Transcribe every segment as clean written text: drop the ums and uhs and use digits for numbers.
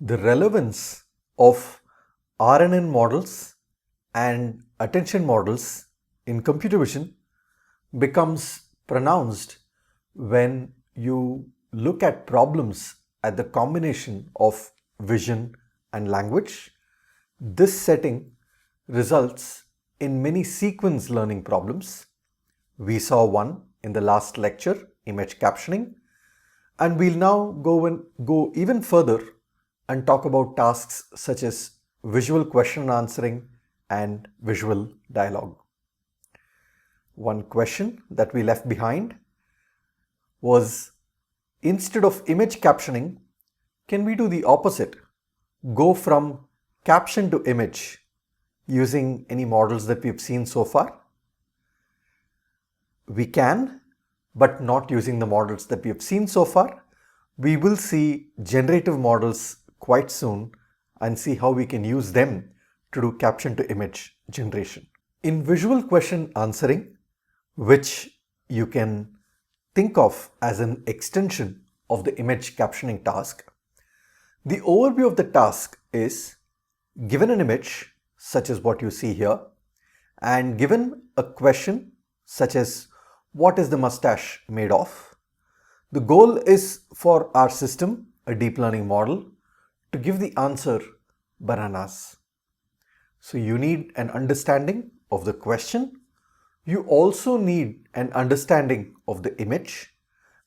the relevance of RNN models and attention models in computer vision becomes pronounced when you look at problems at the combination of vision and language. This setting results in many sequence learning problems. We saw one in the last lecture, image captioning, and we'll now go even further and talk about tasks such as visual question answering and visual dialogue. One question that we left behind was, instead of image captioning, can we do the opposite? Go from caption to image using any models that we've seen so far? We can, but not using the models that we have seen so far. We will see generative models quite soon and see how we can use them to do caption to image generation. In visual question answering, which you can think of as an extension of the image captioning task, the overview of the task is, given an image such as what you see here and given a question such as what is the mustache made of, the goal is for our system, a deep learning model, to give the answer bananas. So you need an understanding of the question. You also need an understanding of the image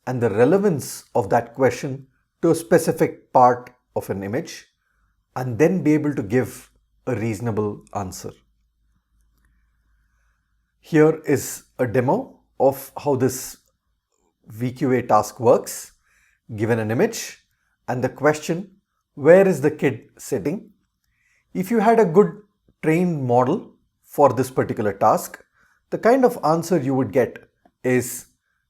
and the relevance of that question to a specific part of an image, and then be able to give a reasonable answer. Here is a demo of how this VQA task works. Given an image and the question, where is the kid sitting? If you had a good trained model for this particular task, the kind of answer you would get is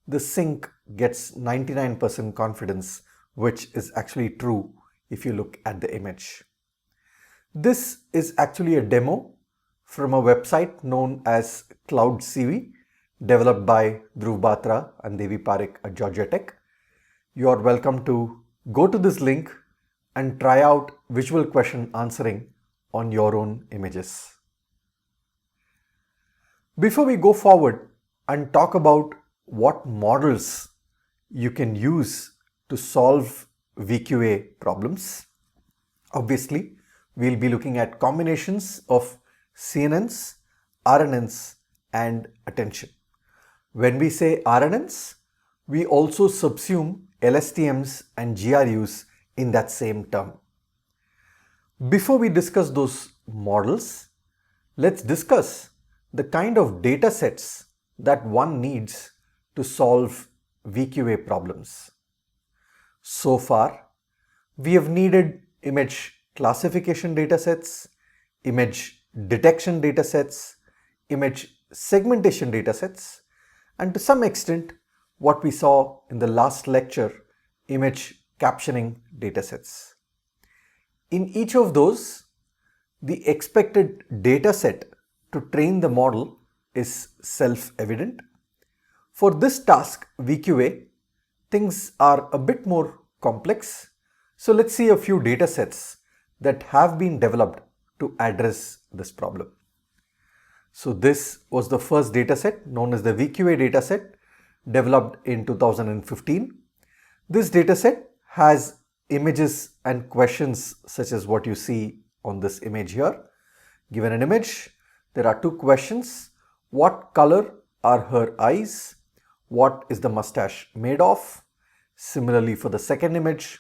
the sink gets 99% confidence, which is actually true if you look at the image. This is actually a demo from a website known as CloudCV, developed by Dhruv Batra and Devi Parekh at Georgia Tech. You are welcome to go to this link and try out visual question answering on your own images. Before we go forward and talk about what models you can use to solve VQA problems, obviously we'll be looking at combinations of CNNs, RNNs and attention. When we say RNNs, we also subsume LSTMs and GRUs in that same term. Before we discuss those models, let's discuss the kind of data sets that one needs to solve VQA problems. So far, we have needed image classification datasets, image detection datasets, image segmentation datasets, and to some extent, what we saw in the last lecture, image captioning datasets. In each of those, the expected dataset to train the model is self-evident. For this task, VQA, things are a bit more complex. So let's see a few datasets that have been developed to address this problem. So this was the first dataset known as the VQA dataset, developed in 2015. This dataset has images and questions such as what you see on this image here. Given an image, there are two questions. What color are her eyes? What is the mustache made of? Similarly, for the second image,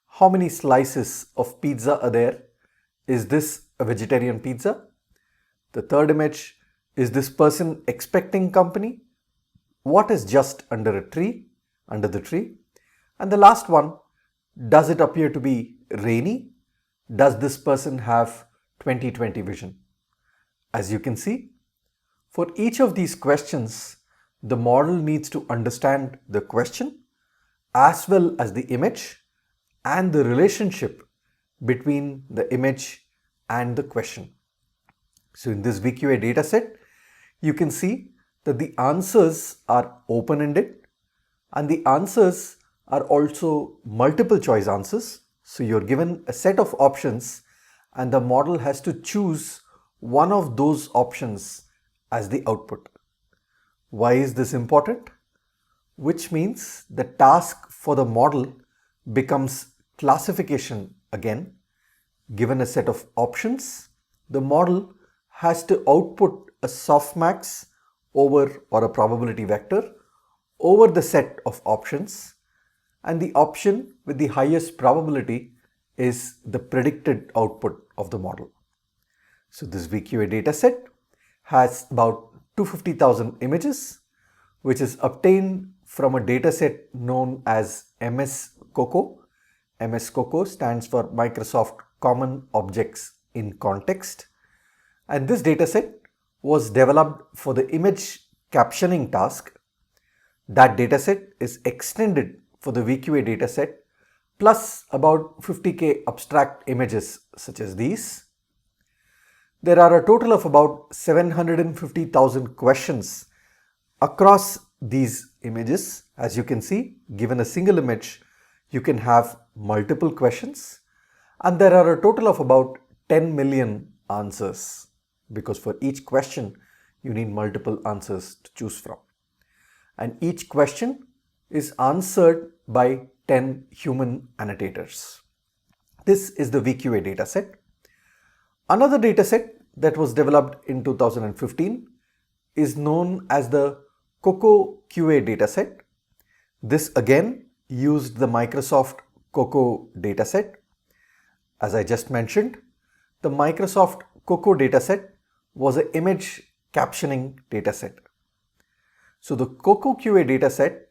how many slices of pizza are there? Is this a vegetarian pizza? The third image, is this person expecting company? What is just under a tree, under the tree? And the last one, does it appear to be rainy? Does this person have 20/20 vision? As you can see, for each of these questions, the model needs to understand the question as well as the image and the relationship between the image and the question. So in this VQA dataset, you can see that the answers are open-ended and the answers are also multiple choice answers. So you're given a set of options and the model has to choose one of those options as the output. Why is this important? Which means the task for the model becomes classification again. Given a set of options, the model has to output a softmax over or a probability vector over the set of options, and the option with the highest probability is the predicted output of the model. So this VQA dataset has about 250,000 images, which is obtained from a dataset known as MS-COCO. MS-COCO stands for Microsoft Common Objects in Context. And this dataset was developed for the image captioning task. That dataset is extended for the VQA dataset plus about 50k abstract images such as these. There are a total of about 750,000 questions across these images. As you can see, given a single image, you can have multiple questions, and there are a total of about 10 million answers, because for each question you need multiple answers to choose from. And each question is answered by 10 human annotators. This is the VQA dataset. Another dataset that was developed in 2015 is known as the COCO QA dataset. This again used the Microsoft COCO dataset. As I just mentioned, the Microsoft COCO dataset was an image captioning dataset. So the COCO QA dataset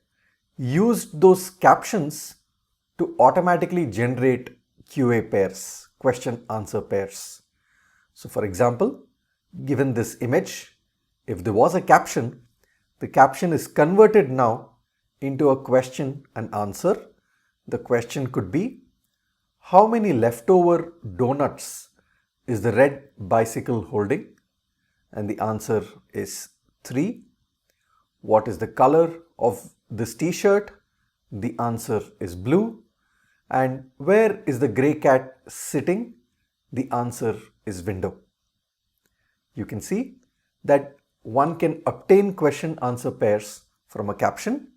used those captions to automatically generate QA pairs, question-answer pairs. So for example, given this image, if there was a caption, the caption is converted now into a question and answer. The question could be, how many leftover donuts is the red bicycle holding? And the answer is 3. What is the color of this t-shirt? The answer is blue. And where is the grey cat sitting? The answer is window. You can see that one can obtain question answer pairs from a caption.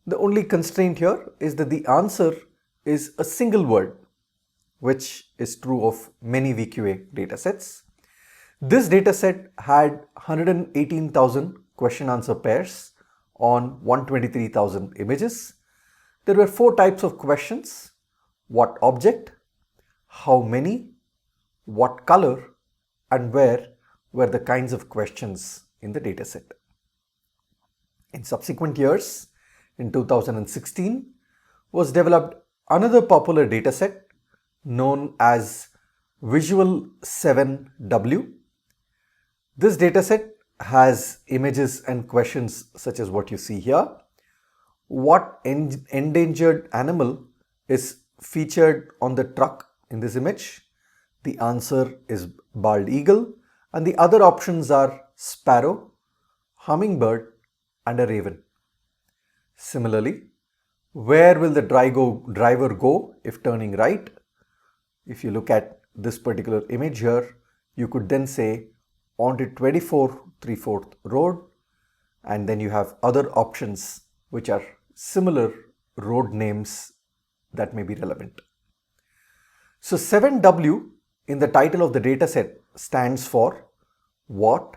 The only constraint here is that the answer is a single word, which is true of many VQA datasets. This dataset had 118,000 question answer pairs on 123,000 images. There were 4 types of questions: what object, how many, what color, and where were the kinds of questions in the dataset. In subsequent years, in 2016, was developed another popular dataset known as Visual 7W. This dataset has images and questions such as what you see here. What endangered animal is featured on the truck in this image? The answer is bald eagle, and the other options are sparrow, hummingbird, and a raven. Similarly, where will the driver go if turning right? If you look at this particular image here, you could then say onto 24 3/4 road, and then you have other options which are similar road names that may be relevant. So 7W in the title of the dataset stands for what,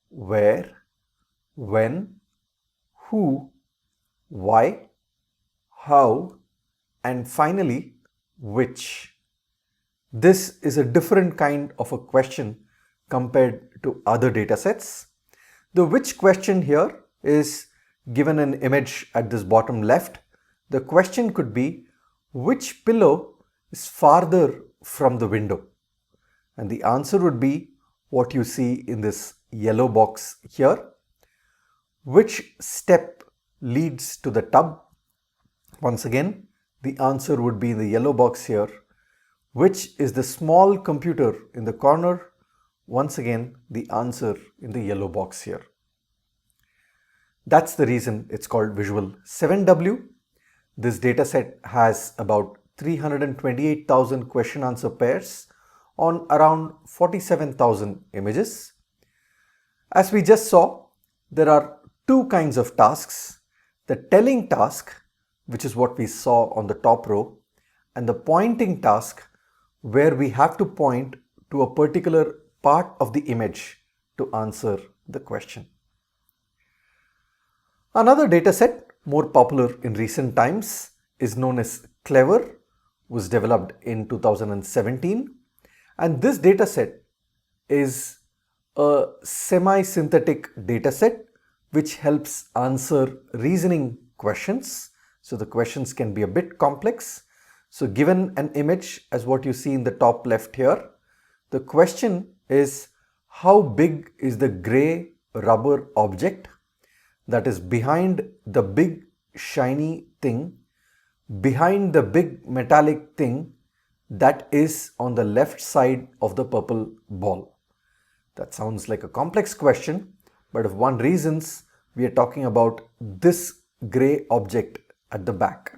where, when, who, why, how, and finally which. This is a different kind of a question compared to other datasets. The which question here is given an image at this bottom left. The question could be, which pillow is farther from the window? And the answer would be what you see in this yellow box here. Which step leads to the tub? Once again, the answer would be in the yellow box here. Which is the small computer in the corner? Once again, the answer in the yellow box here. That's the reason it's called Visual 7W. This dataset has about 328,000 question answer pairs on around 47,000 images. As we just saw, there are two kinds of tasks: the telling task, which is what we saw on the top row, and the pointing task, where we have to point to a particular part of the image to answer the question. Another dataset more popular in recent times is known as CLEVR, was developed in 2017, and this dataset is a semi-synthetic dataset which helps answer reasoning questions. So the questions can be a bit complex. So given an image as what you see in the top left here, the question is, how big is the gray rubber object that is behind the big shiny thing, behind the big metallic thing that is on the left side of the purple ball? That sounds like a complex question, but if one reasons, we are talking about this gray object at the back.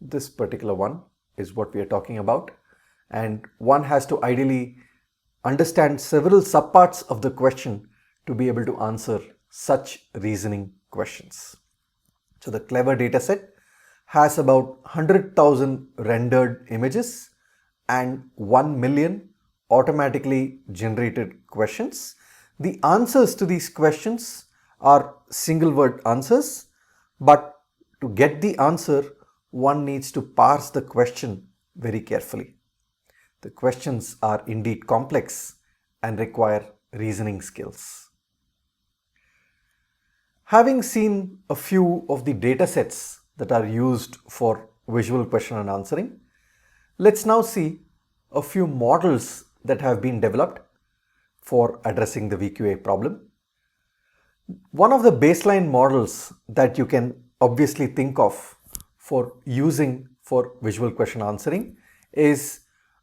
This particular one is what we are talking about, and one has to ideally understand several subparts of the question to be able to answer such reasoning questions. So the CLEVR dataset has about 100,000 rendered images and 1 million automatically generated questions. The answers to these questions are single word answers, but to get the answer, one needs to parse the question very carefully. The questions are indeed complex and require reasoning skills. Having seen a few of the datasets that are used for visual question and answering, let's now see a few models that have been developed for addressing the VQA problem. One of the baseline models that you can obviously think of for using for visual question answering is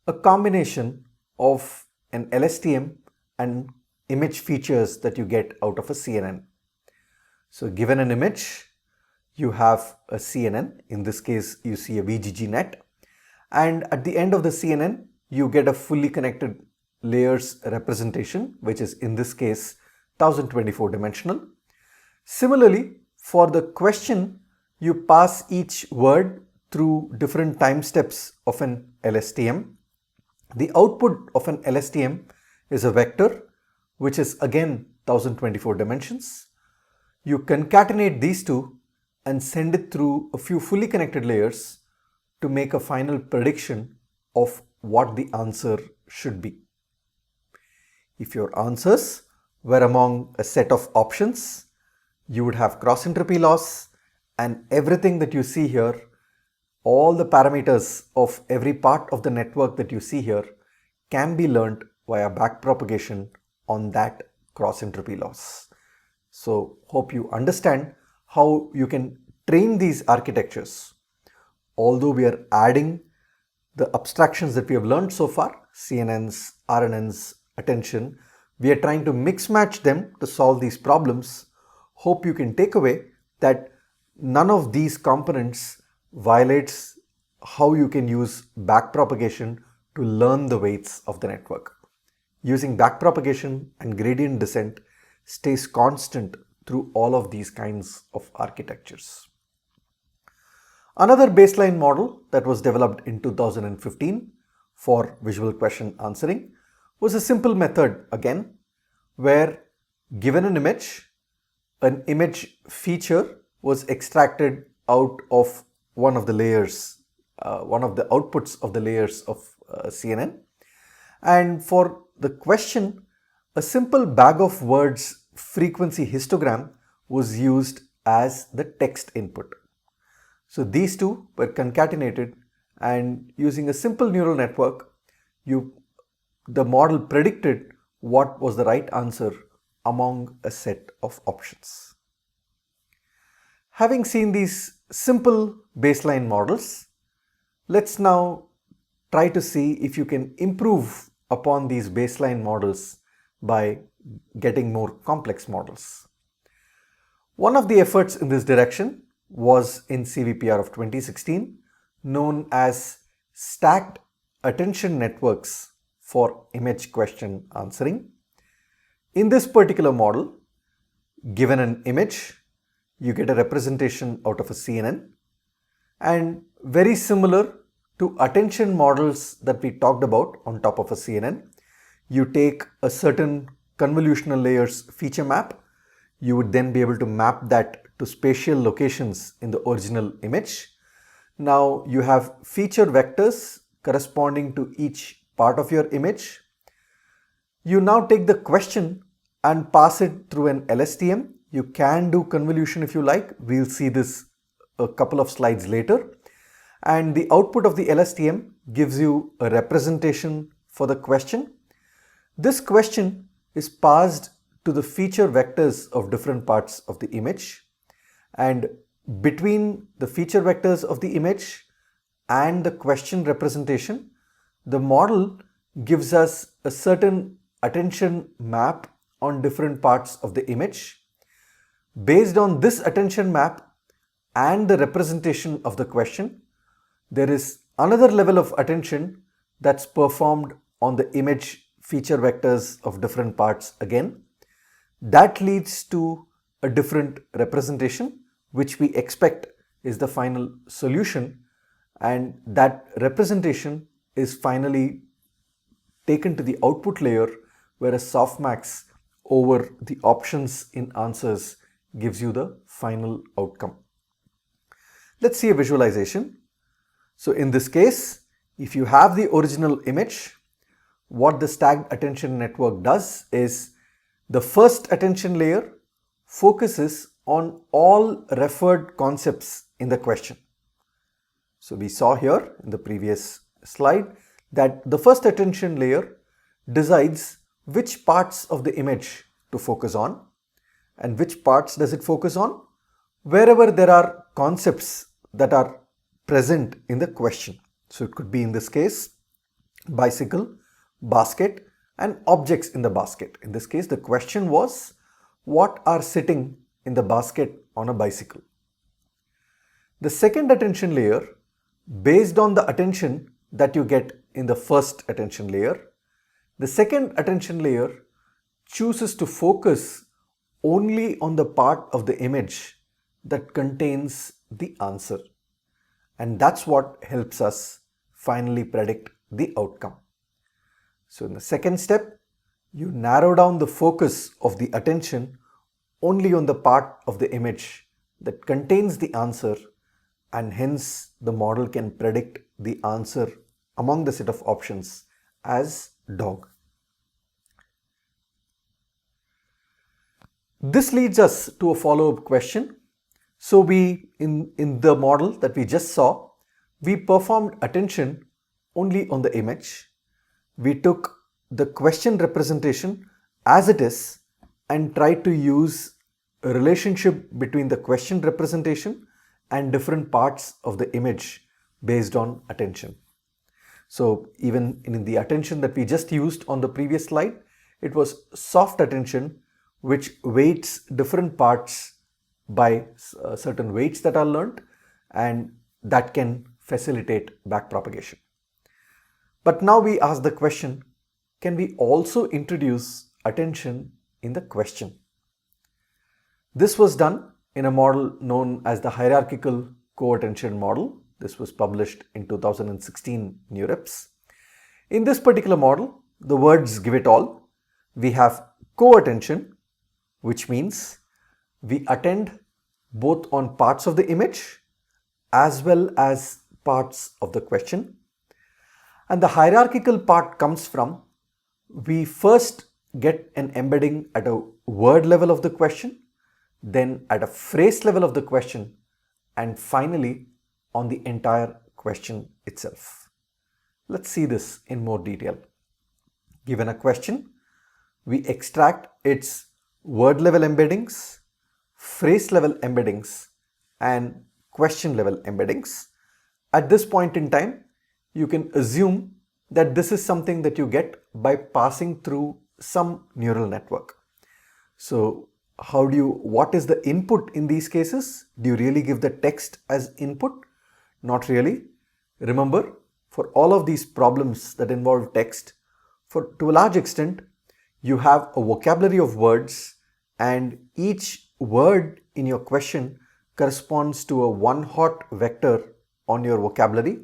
a combination of an LSTM and image features that you get out of a CNN. So given an image, you have a CNN. In this case, you see a VGG net, and at the end of the CNN, you get a fully connected layers representation, which is in this case 1024 dimensional. Similarly, for the question, you pass each word through different time steps of an LSTM. The output of an LSTM is a vector, which is again 1024 dimensions. You concatenate these two and send it through a few fully connected layers to make a final prediction of what the answer should be. If your answers were among a set of options, you would have cross entropy loss, and everything that you see here, all the parameters of every part of the network that you see here, can be learned via backpropagation on that cross entropy loss. So hope you understand how you can train these architectures. Although we are adding the abstractions that we have learned so far, CNNs, RNNs, attention, we are trying to mix match them to solve these problems. Hope you can take away that none of these components violates how you can use backpropagation to learn the weights of the network. Using backpropagation and gradient descent stays constant through all of these kinds of architectures. Another baseline model that was developed in 2015 for visual question answering was a simple method again, where given an image feature was extracted out of one of the layers, one of the outputs of the layers of CNN. And for the question, a simple bag of words frequency histogram was used as the text input. So these two were concatenated, and using a simple neural network, the model predicted what was the right answer among a set of options. Having seen these simple baseline models, let's now try to see if you can improve upon these baseline models by getting more complex models. One of the efforts in this direction was in CVPR of 2016, known as stacked attention networks for image question answering. In this particular model, given an image, you get a representation out of a CNN, and very similar to attention models that we talked about on top of a CNN, you take a certain convolutional layers feature map. You would then be able to map that to spatial locations in the original image. Now you have feature vectors corresponding to each part of your image. You now take the question and pass it through an LSTM. You can do convolution if you like. We'll see this a couple of slides later. And the output of the LSTM gives you a representation for the question. This question is passed to the feature vectors of different parts of the image, and between the feature vectors of the image and the question representation, the model gives us a certain attention map on different parts of the image. Based on this attention map and the representation of the question, there is another level of attention that's performed on the image feature vectors of different parts again. That leads to a different representation, which we expect is the final solution, and that representation is finally taken to the output layer, where a softmax over the options in answers gives you the final outcome. Let's see a visualization. So in this case, if you have the original image, what the stacked attention network does is the first attention layer focuses on all referred concepts in the question. So we saw here in the previous slide that the first attention layer decides which parts of the image to focus on. And which parts does it focus on? Wherever there are concepts that are present in the question. So it could be, in this case, bicycle, basket, and objects in the basket. In this case, the question was, what are sitting in the basket on a bicycle? The second attention layer, based on the attention that you get in the first attention layer, the second attention layer chooses to focus only on the part of the image that contains the answer. And that's what helps us finally predict the outcome. So in the second step, you narrow down the focus of the attention only on the part of the image that contains the answer, and hence the model can predict the answer among the set of options as dog. This leads us to a follow-up question. So in the model that we just saw, we performed attention only on the image. We took the question representation as it is and tried to use a relationship between the question representation and different parts of the image based on attention. So even in the attention that we just used on the previous slide, it was soft attention which weights different parts by certain weights that are learnt, and that can facilitate backpropagation. But now we ask the question, can we also introduce attention in the question? This was done in a model known as the Hierarchical Co-Attention model. This was published in 2016 NeurIPS. In this particular model, the words give it all. We have co-attention, which means we attend both on parts of the image as well as parts of the question. And the hierarchical part comes from, we first get an embedding at a word level of the question, then at a phrase level of the question, and finally on the entire question itself. Let's see this in more detail. Given a question, we extract its word level embeddings, phrase level embeddings, and question level embeddings. At this point in time, you can assume that this is something that you get by passing through some neural network. So what is the input in these cases? Do you really give the text as input? Not really. Remember, for all of these problems that involve text, to a large extent, you have a vocabulary of words, and each word in your question corresponds to a one-hot vector on your vocabulary,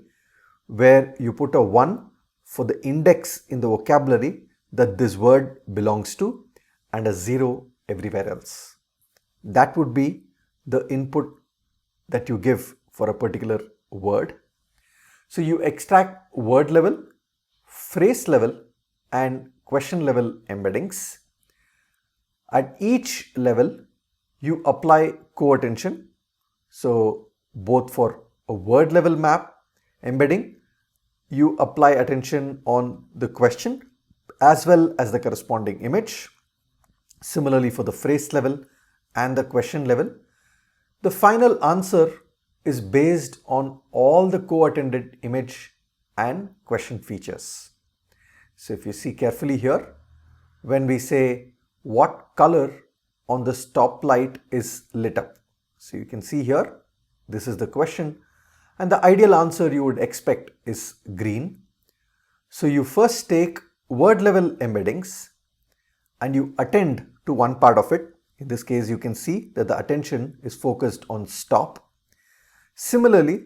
where you put a 1 for the index in the vocabulary that this word belongs to and a 0 everywhere else. That would be the input that you give for a particular word. So you extract word level, phrase level and question level embeddings. At each level, you apply co-attention. So both for a word level map embedding, you apply attention on the question as well as the corresponding image. Similarly, for the phrase level and the question level, the final answer is based on all the co-attended image and question features. So if you see carefully here, when we say what color on the stoplight is lit up. So you can see here, this is the question, and the ideal answer you would expect is green. So you first take word level embeddings and you attend to one part of it. In this case, you can see that the attention is focused on stop. Similarly,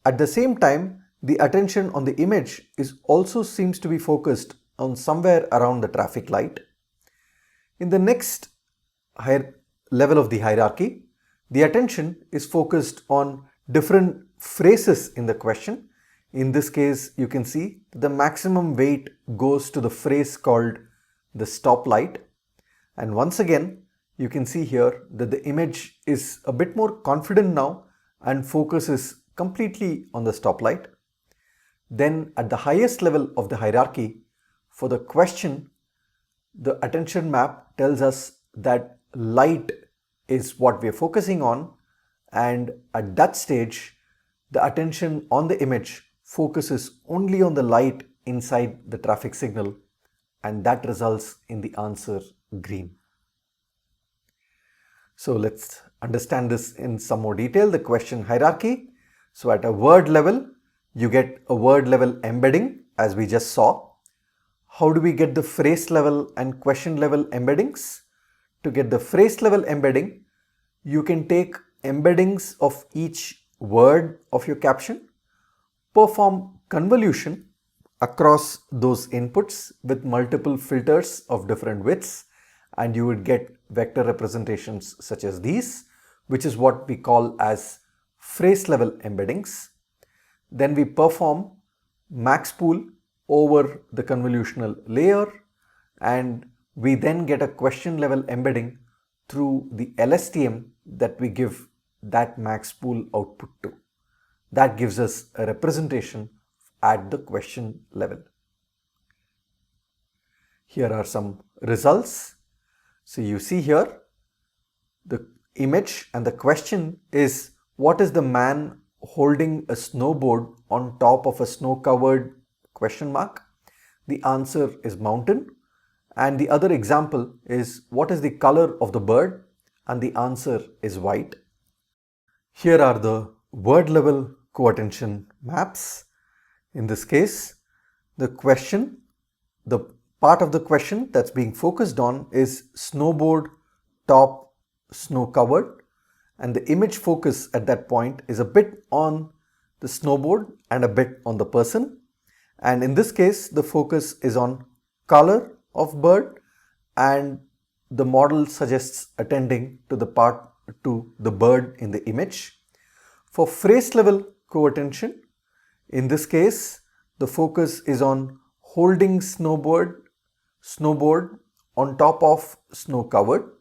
at the same time, the attention on the image also seems to be focused on somewhere around the traffic light. In the next level of the hierarchy, the attention is focused on different phrases in the question. In this case, you can see the maximum weight goes to the phrase called the stoplight. And once again, you can see here that the image is a bit more confident now and focuses completely on the stoplight. Then at the highest level of the hierarchy, for the question, the attention map tells us that light is what we are focusing on, and at that stage, the attention on the image focuses only on the light inside the traffic signal, and that results in the answer green. So let's understand this in some more detail, the question hierarchy. So at a word level, you get a word level embedding as we just saw. How do we get the phrase level and question level embeddings? To get the phrase level embedding, you can take embeddings of each word of your caption, perform convolution across those inputs with multiple filters of different widths, and you would get vector representations such as these, which is what we call as phrase level embeddings. Then we perform max pool over the convolutional layer, and we then get a question level embedding through the LSTM that we give that max pool output to. That gives us a representation at the question level. Here are some results. So you see here, the image and the question is, what is the man holding a snowboard on top of a snow-covered question mark? The answer is mountain. And the other example is, what is the color of the bird? And the answer is white. Here are the word level co-attention maps. In this case, the question, the part of the question that's being focused on is snowboard top snow covered, and the image focus at that point is a bit on the snowboard and a bit on the person. And in this case, the focus is on color of bird, and the model suggests attending to the bird in the image. For phrase level co-attention, in this case, the focus is on holding snowboard on top of snow covered,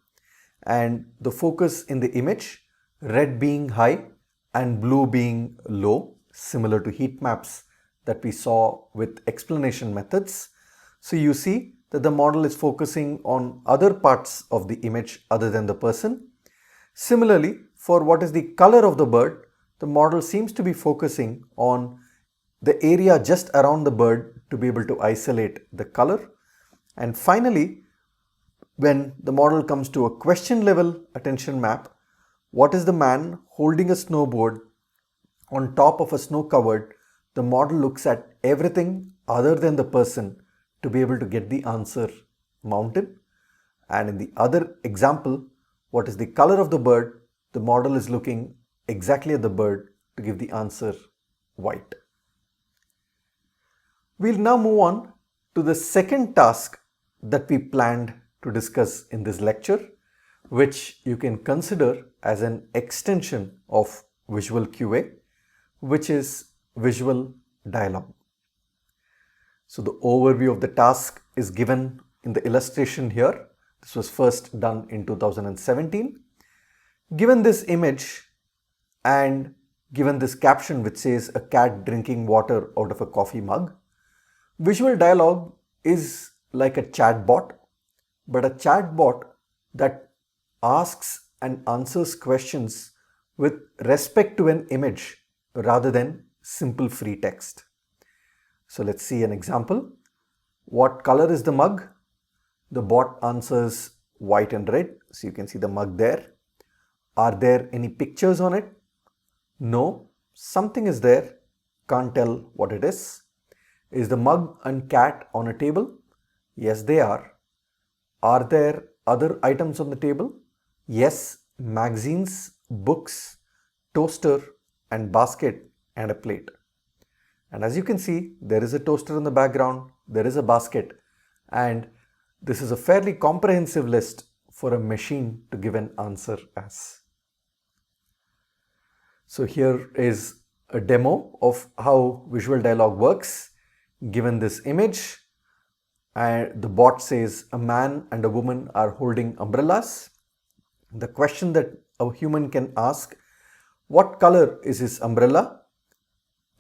and the focus in the image, red being high and blue being low, similar to heat maps that we saw with explanation methods. So you see that the model is focusing on other parts of the image other than the person. Similarly, for what is the color of the bird, the model seems to be focusing on the area just around the bird to be able to isolate the color. And finally, when the model comes to a question level attention map, what is the man holding a snowboard on top of a snow covered? the model looks at everything other than the person to be able to get the answer mountain. And in the other example, what is the color of the bird? The model is looking exactly at the bird to give the answer white. We'll now move on to the second task that we planned to discuss in this lecture, which you can consider as an extension of visual QA, which is visual dialogue. So the overview of the task is given in the illustration here. This was first done in 2017. Given this image and given this caption which says a cat drinking water out of a coffee mug, visual dialogue is like a chatbot, but a chatbot that asks and answers questions with respect to an image rather than simple free text. So let's see an example. What color is the mug? The bot answers white and red. So you can see the mug there. Are there any pictures on it? No. Something is there. Can't tell what it is. Is the mug and cat on a table? Yes, they are. Are there other items on the table? Yes, magazines, books, toaster and basket and a plate. And as you can see, there is a toaster in the background, there is a basket, and this is a fairly comprehensive list for a machine to give an answer as. So here is a demo of how visual dialogue works. Given this image, and the bot says a man and a woman are holding umbrellas. The question that a human can ask, what color is his umbrella?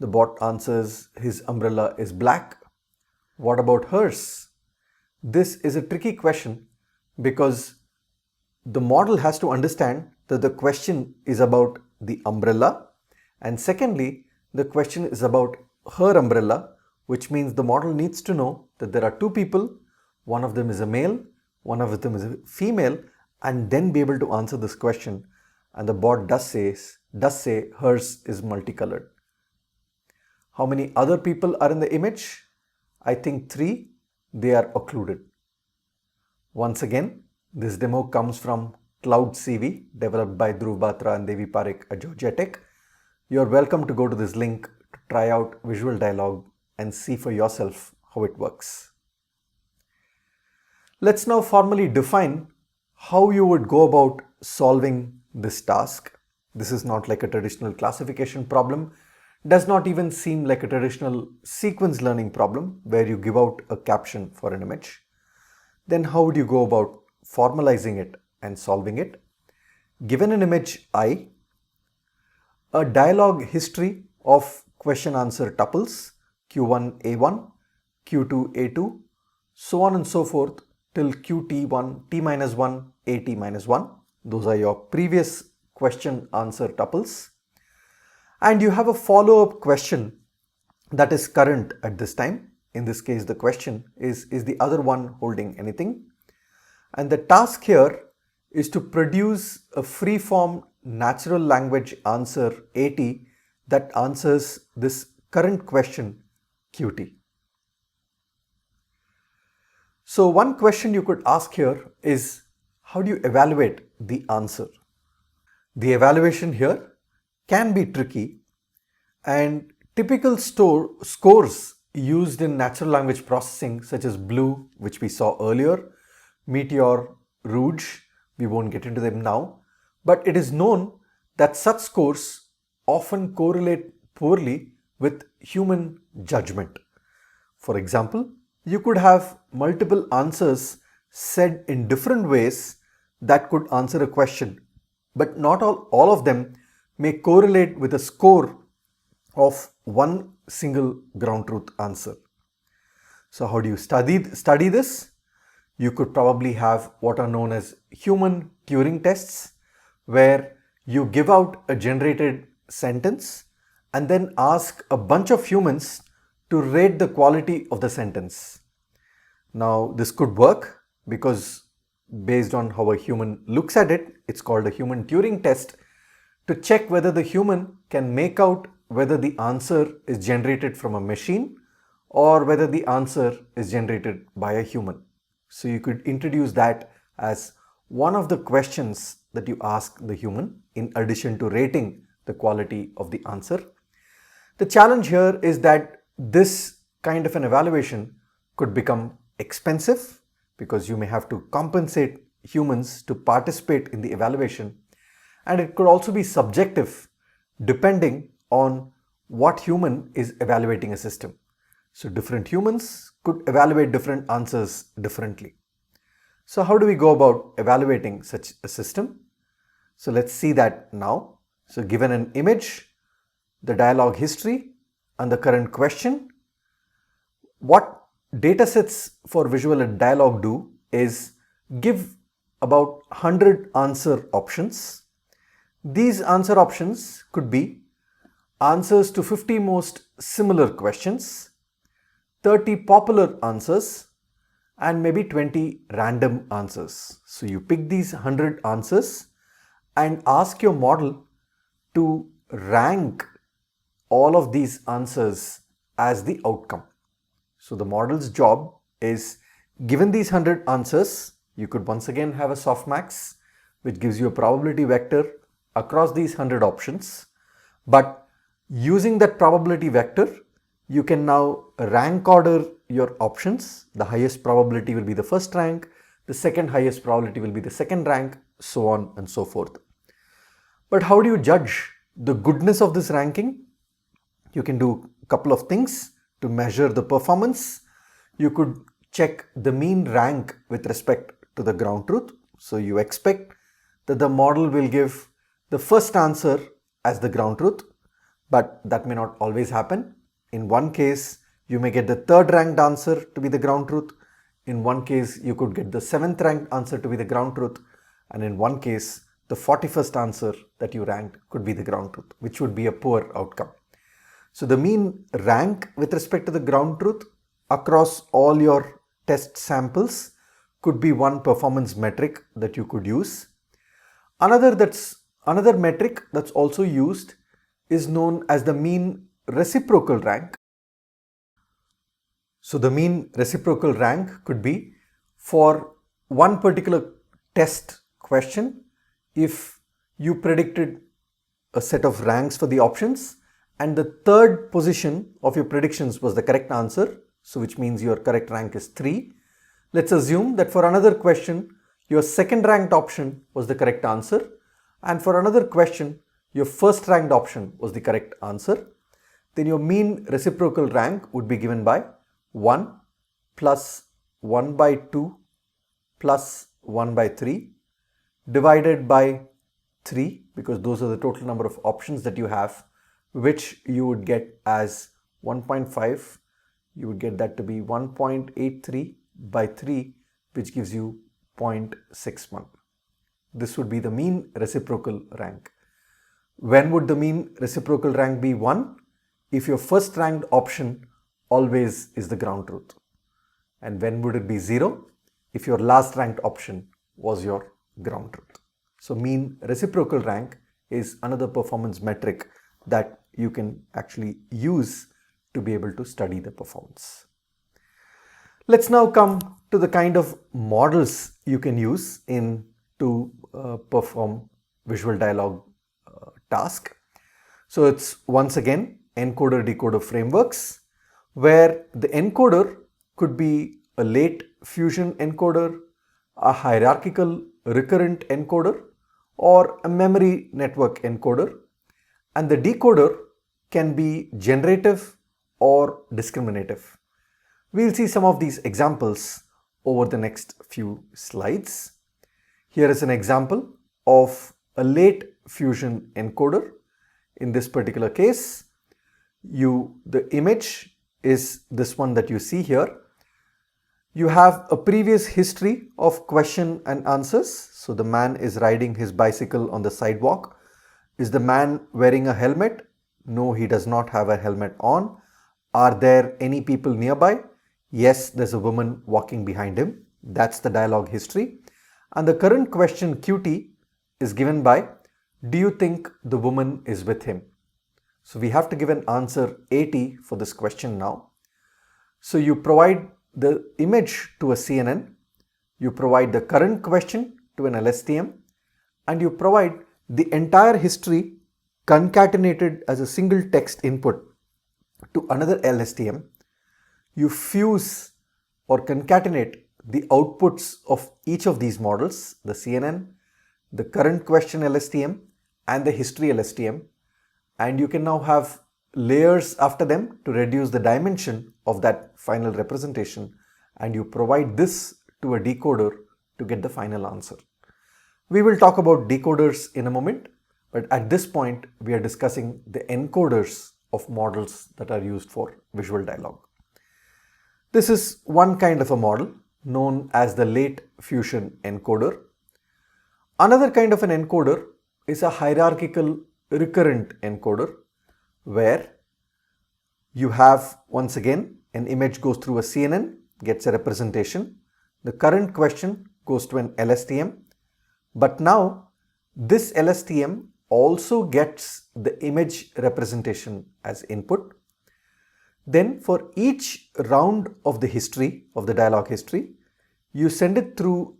The bot answers his umbrella is black. What about hers? This is a tricky question because the model has to understand that the question is about the umbrella, and secondly, the question is about her umbrella, which means the model needs to know that there are two people, one of them is a male, one of them is a female, and then be able to answer this question. And the bot does say hers is multicolored. How many other people are in the image? I think 3. They are occluded. Once again, this demo comes from CloudCV, developed by Dhruv Batra and Devi Parekh at Georgia Tech. You are welcome to go to this link to try out visual dialogue and see for yourself how it works. Let's now formally define how you would go about solving this task. This is not like a traditional classification problem, does not even seem like a traditional sequence learning problem where you give out a caption for an image. Then how would you go about formalizing it and solving it? Given an image I, a dialogue history of question answer tuples Q1 A1, Q2 A2, so on and so forth till QT1 T-1 AT-1. Those are your previous question answer tuples. And you have a follow-up question that is current at this time. In this case, the question is the other one holding anything? And the task here is to produce a free-form natural language answer AT that answers this current question QT. So one question you could ask here is, how do you evaluate the answer? The evaluation here can be tricky, and typical scores used in natural language processing such as BLUE, which we saw earlier, Meteor, Rouge, we won't get into them now, but it is known that such scores often correlate poorly with human judgment. For example, you could have multiple answers said in different ways that could answer a question, but not all of them may correlate with a score of one single ground truth answer. So how do you study this? You could probably have what are known as human Turing tests, where you give out a generated sentence and then ask a bunch of humans to rate the quality of the sentence. Now this could work because based on how a human looks at it, it's called a human Turing test, to check whether the human can make out whether the answer is generated from a machine or whether the answer is generated by a human. So you could introduce that as one of the questions that you ask the human in addition to rating the quality of the answer. The challenge here is that this kind of an evaluation could become expensive because you may have to compensate humans to participate in the evaluation, and it could also be subjective depending on what human is evaluating a system. So different humans could evaluate different answers differently. So how do we go about evaluating such a system? So let's see that now. So given an image, the dialogue history and the current question, what datasets for visual and dialogue do is give about 100 answer options. These answer options could be answers to 50 most similar questions, 30 popular answers, and maybe 20 random answers. So you pick these 100 answers and ask your model to rank all of these answers as the outcome. So the model's job is, given these 100 answers, you could once again have a softmax which gives you a probability vector across these 100 options, but using that probability vector, you can now rank order your options. The highest probability will be the first rank, the second highest probability will be the second rank, so on and so forth. But how do you judge the goodness of this ranking? You can do a couple of things to measure the performance. You could check the mean rank with respect to the ground truth. So you expect that the model will give the first answer as the ground truth, but that may not always happen. In one case, you may get the third ranked answer to be the ground truth. In one case, you could get the 7th ranked answer to be the ground truth. And in one case, the 41st answer that you ranked could be the ground truth, which would be a poor outcome. So the mean rank with respect to the ground truth across all your test samples could be one performance metric that you could use. Another metric that's also used is known as the mean reciprocal rank. So the mean reciprocal rank could be for one particular test question, if you predicted a set of ranks for the options and the third position of your predictions was the correct answer, so which means your correct rank is 3. Let's assume that for another question, your second ranked option was the correct answer, and for another question, your first ranked option was the correct answer. Then your mean reciprocal rank would be given by 1 plus 1 by 2 plus 1 by 3 divided by 3, because those are the total number of options that you have, which you would get as 1.5. You would get that to be 1.83 by 3, which gives you 0.61. This would be the mean reciprocal rank. When would the mean reciprocal rank be 1? If your first ranked option always is the ground truth. And when would it be 0? If your last ranked option was your ground truth. So mean reciprocal rank is another performance metric that you can actually use to be able to study the performance. Let's now come to the kind of models you can use to perform visual dialogue task. So it's once again encoder decoder frameworks, where the encoder could be a late fusion encoder, a hierarchical recurrent encoder, or a memory network encoder, and the decoder can be generative or discriminative. We'll see some of these examples over the next few slides. Here is an example of a late fusion encoder. In this particular case, the image is this one that you see here. You have a previous history of question and answers. So the man is riding his bicycle on the sidewalk. Is the man wearing a helmet? No, he does not have a helmet on. Are there any people nearby? Yes, there's a woman walking behind him. That's the dialogue history. And the current question QT is given by, do you think the woman is with him? So we have to give an answer 80 for this question now. So you provide the image to a CNN, you provide the current question to an LSTM, and you provide the entire history concatenated as a single text input to another LSTM. You fuse or concatenate the outputs of each of these models, the CNN, the current question LSTM, and the history LSTM, and you can now have layers after them to reduce the dimension of that final representation, and you provide this to a decoder to get the final answer. We will talk about decoders in a moment, but at this point we are discussing the encoders of models that are used for visual dialogue. This is one kind of a model known as the late fusion encoder. Another kind of an encoder is a hierarchical recurrent encoder, where you have, once again, an image goes through a CNN, gets a representation. The current question goes to an LSTM, but now this LSTM also gets the image representation as input. Then for each round of the history, of the dialogue history, you send it through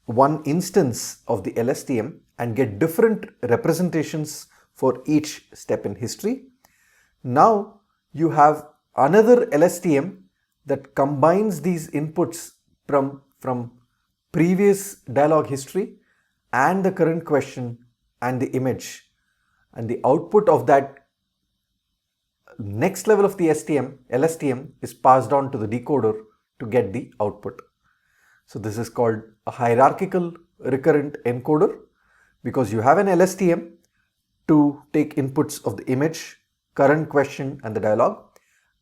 one instance of the LSTM and get different representations for each step in history. Now you have another LSTM that combines these inputs from previous dialogue history and the current question and the image, and the output of that next level of the LSTM is passed on to the decoder to get the output. So this is called a hierarchical recurrent encoder, because you have an LSTM to take inputs of the image, current question and the dialogue,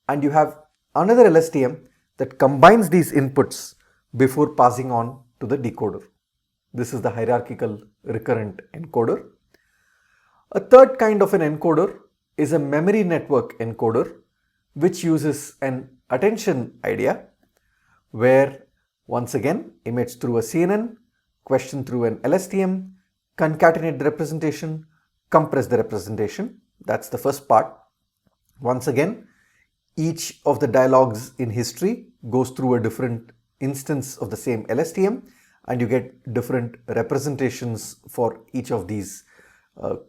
and you have another LSTM that combines these inputs before passing on to the decoder. This is the hierarchical recurrent encoder. A third kind of an encoder is a memory network encoder, which uses an attention idea, where once again image through a CNN, question through an LSTM, concatenate the representation, compress the representation. That's the first part. Once again, each of the dialogues in history goes through a different instance of the same LSTM, and you get different representations for each of these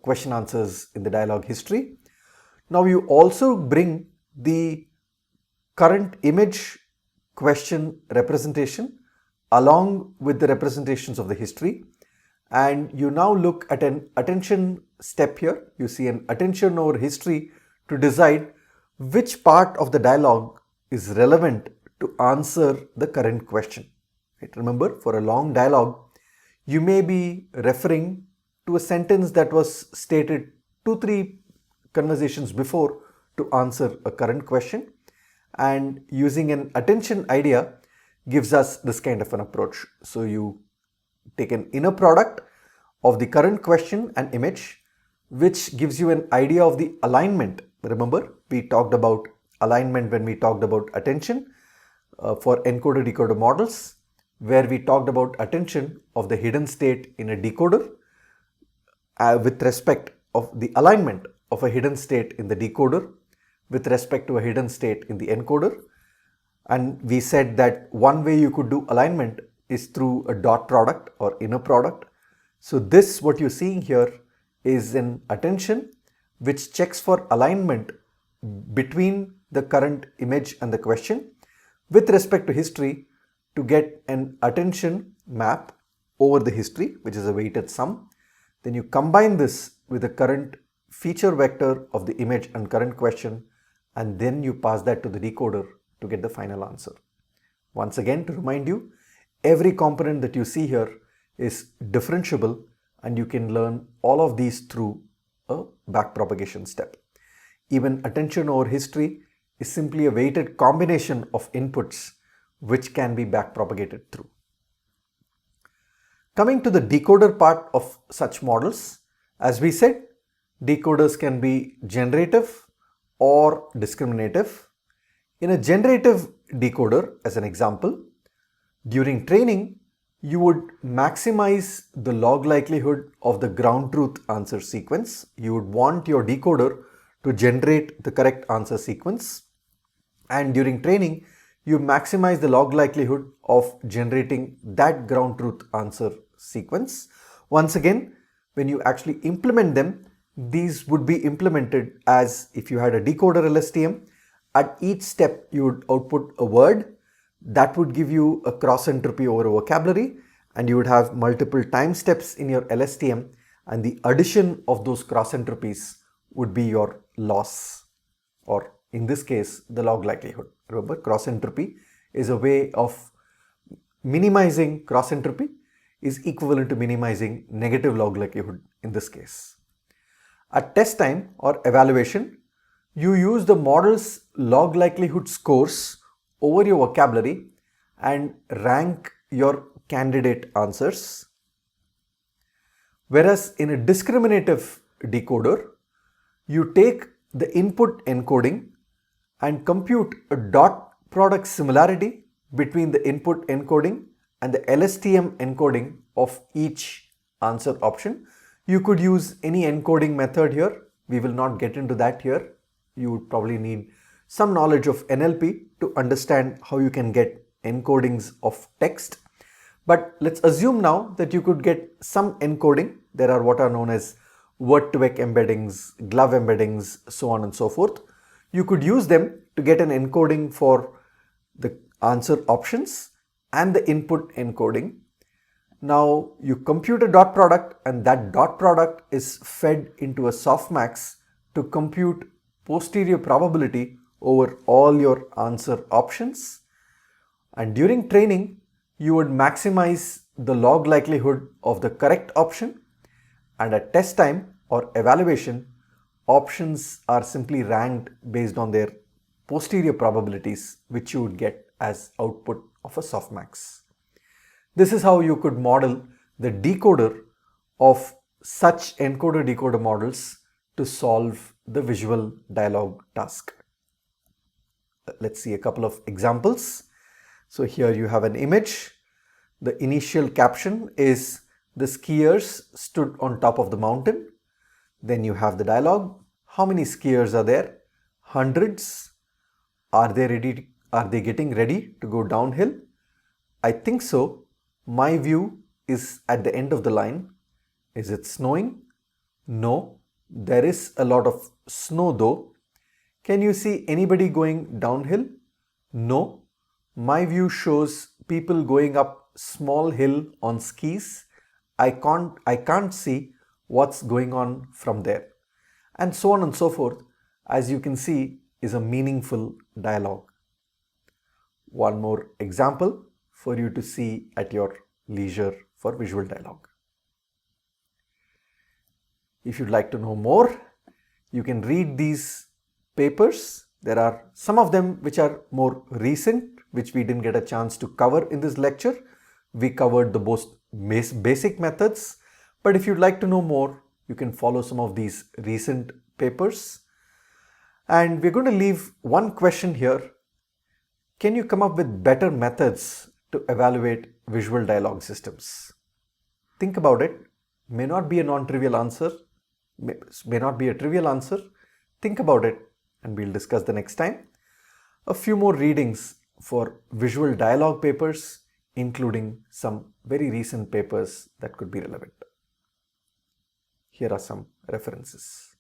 question answers in the dialogue history. Now you also bring the current image question representation along with the representations of the history, and you now look at an attention step here. You see an attention over history to decide which part of the dialogue is relevant to answer the current question. Right? Remember, for a long dialogue, you may be referring to a sentence that was stated 2-3 conversations before to answer a current question, and using an attention idea gives us this kind of an approach. So you take an inner product of the current question and image, which gives you an idea of the alignment. Remember, we talked about alignment when we talked about attention for encoder decoder models, where we talked about attention of the hidden state in a decoder with respect of the alignment of a hidden state in the decoder with respect to a hidden state in the encoder. And we said that one way you could do alignment is through a dot product or inner product. So this, what you're seeing here, is an attention which checks for alignment between the current image and the question with respect to history to get an attention map over the history, which is a weighted sum. Then you combine this with the current feature vector of the image and current question, and then you pass that to the decoder to get the final answer. Once again, to remind you, every component that you see here is differentiable, and you can learn all of these through a backpropagation step. Even attention over history is simply a weighted combination of inputs which can be backpropagated through. Coming to the decoder part of such models, as we said, decoders can be generative or discriminative. In a generative decoder, as an example, during training, you would maximize the log likelihood of the ground truth answer sequence. You would want your decoder to generate the correct answer sequence. And during training, you maximize the log likelihood of generating that ground truth answer sequence. Once again, when you actually implement them, these would be implemented as if you had a decoder LSTM. At each step, you would output a word that would give you a cross entropy over a vocabulary, and you would have multiple time steps in your LSTM, and the addition of those cross entropies would be your loss, or in this case, the log likelihood. Remember, cross entropy is a way of minimizing cross entropy is equivalent to minimizing negative log likelihood in this case. At test time or evaluation, you use the model's log likelihood scores over your vocabulary and rank your candidate answers. Whereas in a discriminative decoder, you take the input encoding and compute a dot product similarity between the input encoding and the LSTM encoding of each answer option. You could use any encoding method here. We will not get into that here. You would probably need some knowledge of NLP to understand how you can get encodings of text. But let's assume now that you could get some encoding. There are what are known as word-to-vec embeddings, glove embeddings, so on and so forth. You could use them to get an encoding for the answer options and the input encoding. Now you compute a dot product, and that dot product is fed into a softmax to compute posterior probability over all your answer options. And during training, you would maximize the log likelihood of the correct option, and at test time or evaluation, options are simply ranked based on their posterior probabilities, which you would get as output of a softmax. This is how you could model the decoder of such encoder-decoder models to solve the visual dialogue task. Let's see a couple of examples. So here you have an image. The initial caption is the skiers stood on top of the mountain. Then you have the dialogue. How many skiers are there? Hundreds. Are they getting ready to go downhill? I think so. My view is at the end of the line. Is it snowing? No. There is a lot of snow though. Can you see anybody going downhill? No. My view shows people going up small hill on skis. I can't see what's going on from there. And so on and so forth, as you can see, is a meaningful dialogue. One more example for you to see at your leisure for visual dialogue. If you'd like to know more, you can read these papers. There are some of them which are more recent, which we didn't get a chance to cover in this lecture. We covered the most basic methods, but if you'd like to know more, you can follow some of these recent papers. And we're going to leave one question here. Can you come up with better methods to evaluate visual dialogue systems? Think about it. May not be a non-trivial answer, may not be a trivial answer. Think about it, and we'll discuss the next time. A few more readings for visual dialogue papers, including some very recent papers that could be relevant. Here are some references.